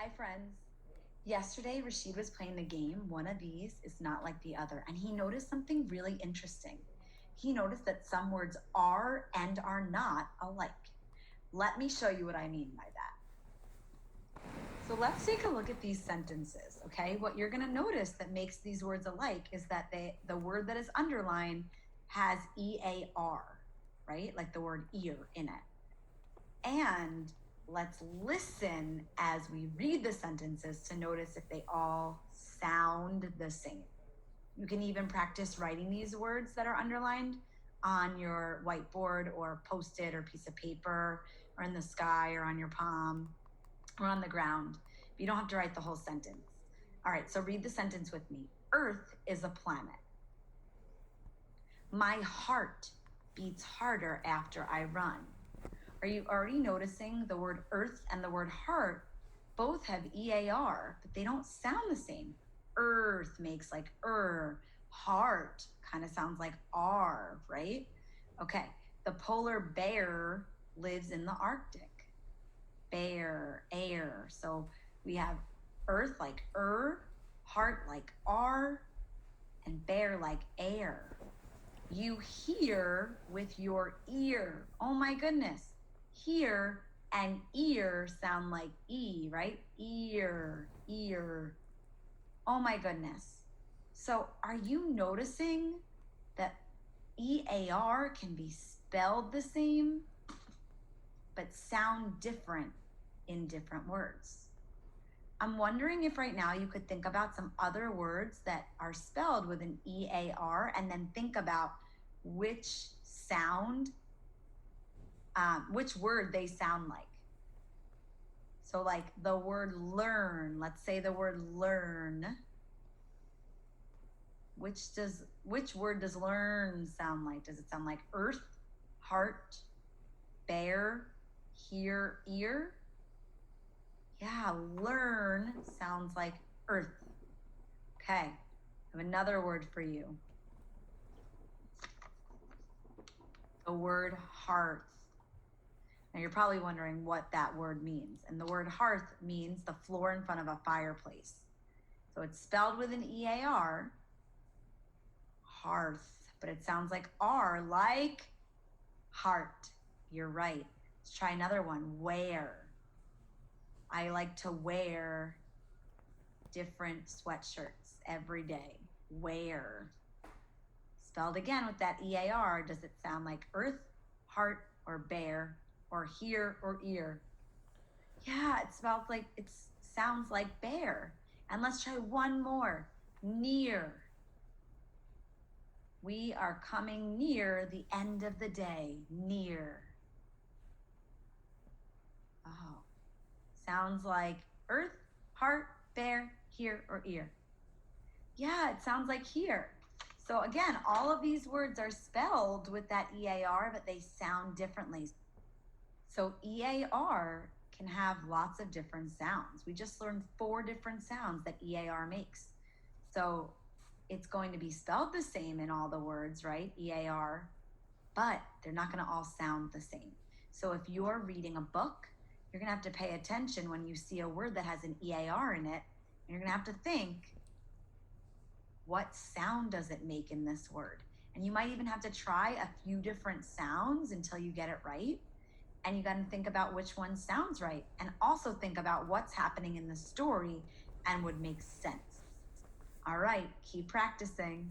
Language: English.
Hi, friends. Yesterday, Rashid was playing the game. One of these is not like the other, and he noticed something really interesting. He noticed that some words are and are not alike. Let me show you what I mean by that. So let's take a look at these sentences, okay? What you're going to notice that makes these words alike is that the word that is underlined has EAR, right? Like the word ear in it. And let's listen as we read the sentences to notice if they all sound the same. You can even practice writing these words that are underlined on your whiteboard or post-it or piece of paper or in the sky or on your palm or on the ground. But you don't have to write the whole sentence. All right, so read the sentence with me. Earth is a planet. My heart beats harder after I run. Are you already noticing the word earth and the word heart both have EAR, but they don't sound the same? Earth makes like heart kind of sounds like R, right? Okay, the polar bear lives in the Arctic. Bear, air. So we have earth like heart like R, and bear like air. You hear with your ear. Oh my goodness. Hear and ear sound like E, right? Ear, ear. Oh my goodness. So are you noticing that EAR can be spelled the same, but sound different in different words? I'm wondering if right now you could think about some other words that are spelled with an EAR and then think about which word they sound like. So like the word learn, let's say the word learn. Which word does learn sound like? Does it sound like earth, heart, bear, hear, ear? Yeah, learn sounds like earth. Okay, I have another word for you. The word hearth. Now you're probably wondering what that word means. And the word hearth means the floor in front of a fireplace. So it's spelled with an EAR, hearth, but it sounds like R, like heart. You're right. Let's try another one, wear. I like to wear different sweatshirts every day. Wear. Spelled again with that EAR, does it sound like earth, heart, or bear, or hear, or ear? Yeah, it sounds like bear. And let's try one more, near. We are coming near the end of the day, near. Oh, sounds like earth, heart, bear, hear, or ear. Yeah, it sounds like here. So again, all of these words are spelled with that EAR, but they sound differently. So EAR can have lots of different sounds. We just learned 4 different sounds that EAR makes. So it's going to be spelled the same in all the words, right? EAR, but they're not going to all sound the same. So if you're reading a book, you're going to have to pay attention when you see a word that has an EAR in it. And you're going to have to think, what sound does it make in this word? And you might even have to try a few different sounds until you get it right. And you got to think about which one sounds right. And also think about what's happening in the story and would make sense. All right, keep practicing.